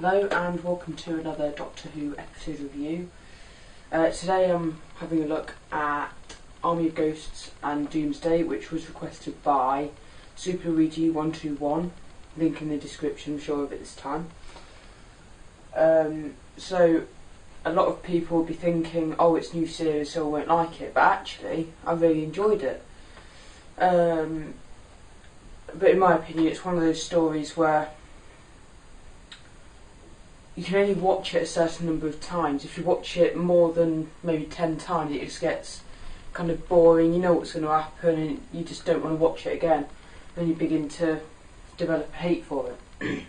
Hello and welcome to another Doctor Who episode review. Today I'm having a look at Army of Ghosts and Doomsday, which was requested by Super Luigi121, link in the description, I'm sure of it this time. So a lot of people will be thinking, oh, it's new series so I won't like it, but actually I really enjoyed it. But in my opinion it's one of those stories where you can only watch it a certain number of times. If you watch it more than maybe 10 times, it just gets kind of boring. You know what's going to happen and you just don't want to watch it again. Then you begin to develop a hate for it.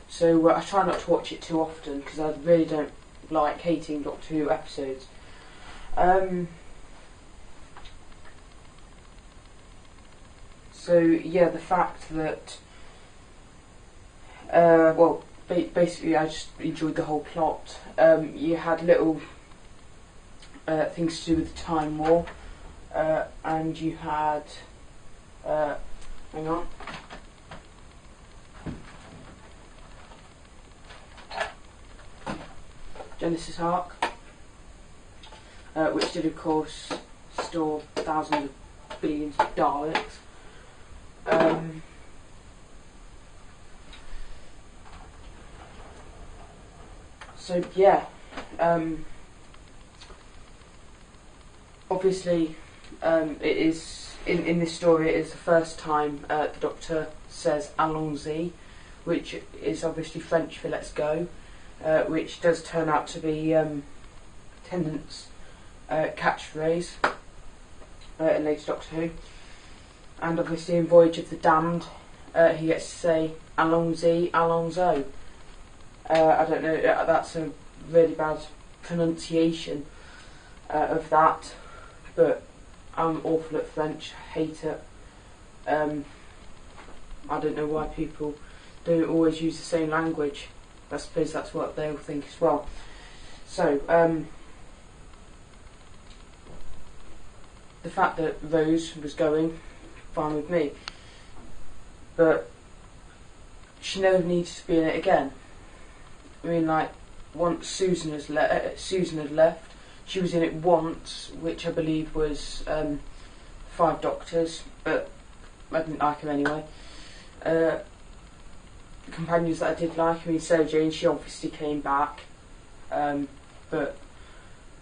So I try not to watch it too often because I really don't like hating Doctor Who episodes. So yeah, the fact that basically I just enjoyed the whole plot. You had little things to do with the Time War, and you had hang on. Genesis arc, which did of course store thousands of billions of Daleks. So yeah, obviously it is in this story. It is the first time the Doctor says "Allons-y," which is obviously French for "let's go," which does turn out to be Tennant's catchphrase in later Doctor Who. And obviously in Voyage of the Damned, he gets to say "Allons-y, allons-o." I don't know, that's a really bad pronunciation of that, but I'm awful at French, I hate it. I don't know why people don't always use the same language. I suppose that's what they all think as well. So, the fact that Rose was going, fine with me, but she never needs to be in it again. I mean, like, once Susan had left, she was in it once, which I believe was 5 Doctors, but I didn't like her anyway. The companions that I did like, I mean, Sarah Jane, she obviously came back, but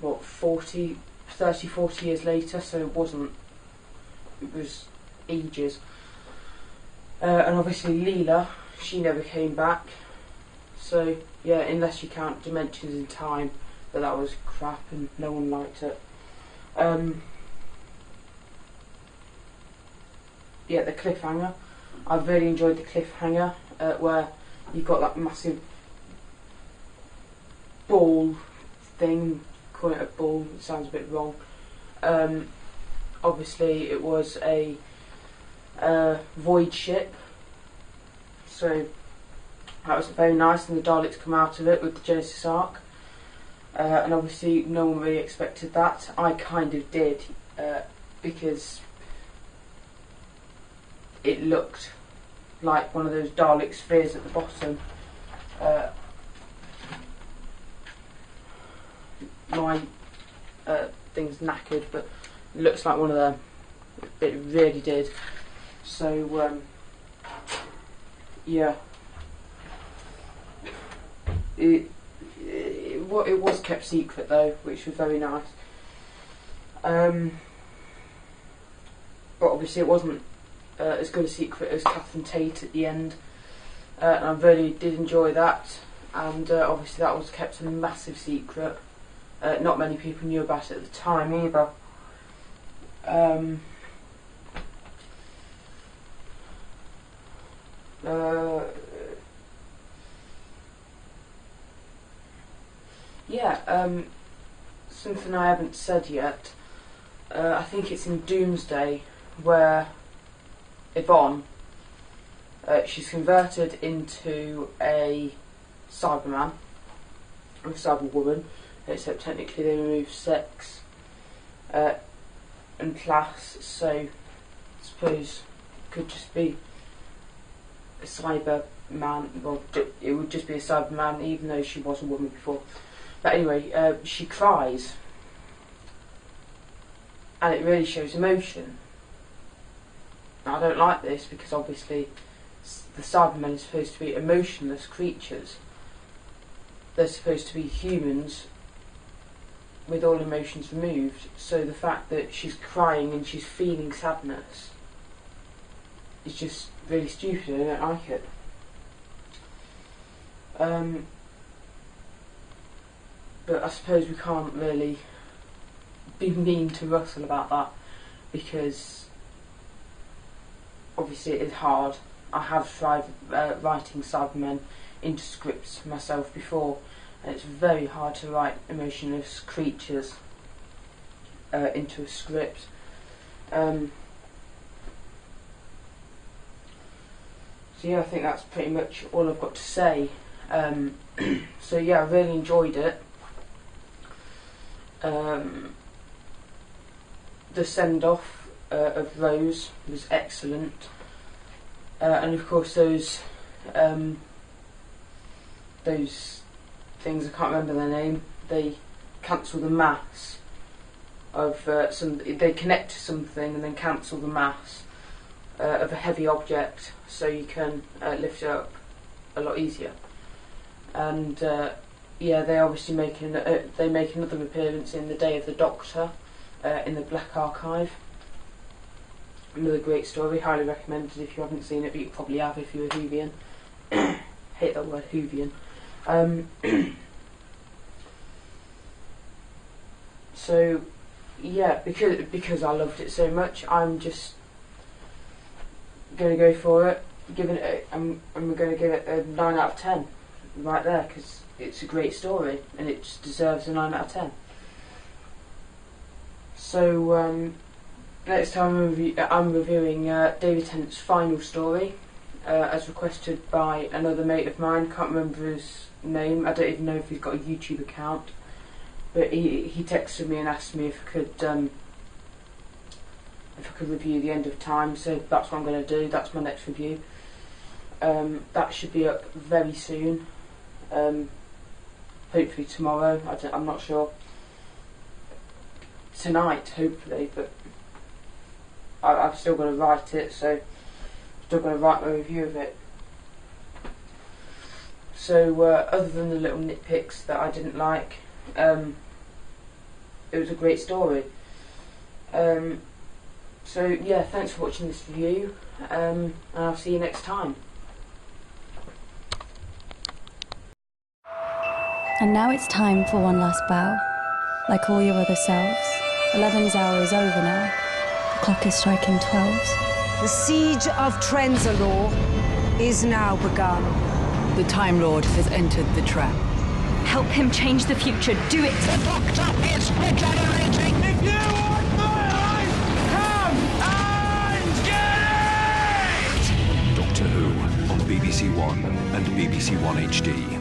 what, 30, 40 years later, so it was ages. And obviously Leela, she never came back. So yeah, unless you count Dimensions in Time, but that was crap and no one liked it. Yeah, the cliffhanger. I really enjoyed the cliffhanger where you got that massive ball thing. Call it a ball, it sounds a bit wrong. Obviously it was a void ship, so that was very nice, and the Daleks come out of it with the Genesis arc, and obviously no one really expected that. I kind of did, because it looked like one of those Dalek spheres at the bottom. My thing's knackered, but it looks like one of them. It really did. So yeah. It was kept secret though, which was very nice. But obviously it wasn't as good a secret as Catherine Tate at the end, and I really did enjoy that. And obviously that was kept a massive secret. Not many people knew about it at the time either. Something I haven't said yet. I think it's in Doomsday where Yvonne, she's converted into a Cyberman, or a Cyberwoman, except technically they remove sex and class, so I suppose it could just be a cyber Cyberman. Well, it would just be a Cyberman, even though she was a woman before. But anyway, she cries, and it really shows emotion. Now, I don't like this because obviously the Cybermen are supposed to be emotionless creatures. They're supposed to be humans with all emotions removed. So the fact that she's crying and she's feeling sadness is just really stupid. I don't like it. But I suppose we can't really be mean to Russell about that, because obviously it is hard. I have tried writing Cybermen into scripts myself before, and it's very hard to write emotionless creatures into a script. So yeah, I think that's pretty much all I've got to say. So yeah, I really enjoyed it. The send-off of Rose was excellent, and of course those things, I can't remember their name, they cancel the mass of they connect to something and then cancel the mass of a heavy object, so you can lift it up a lot easier. And yeah, they obviously make another appearance in The Day of the Doctor, in the Black Archive. Another great story, highly recommended if you haven't seen it, but you probably have if you're a Whovian. Hate that word, Whovian. So yeah, because I loved it so much, I'm just going to go for it. I'm going to give it a 9 out of 10 right there, because it's a great story and it just deserves a 9 out of 10. So next time I'm reviewing David Tennant's final story, as requested by another mate of mine. Can't remember his name. I don't even know if he's got a YouTube account, but he texted me and asked me if I could review The End of Time. So that's what I'm going to do. That's my next review. That should be up very soon. Hopefully tomorrow. I'm not sure. Tonight, hopefully, but I've still got to write it, so I'm still going to write my review of it. So other than the little nitpicks that I didn't like, it was a great story. So yeah, thanks for watching this review, and I'll see you next time. And now it's time for one last bow. Like all your other selves, 11's hour is over now. The clock is striking 12s. The siege of Trenzalore is now begun. The Time Lord has entered the trap. Help him change the future. Do it! The Doctor is regenerating! If you want my life, come and get it! Doctor Who on BBC One and BBC One HD.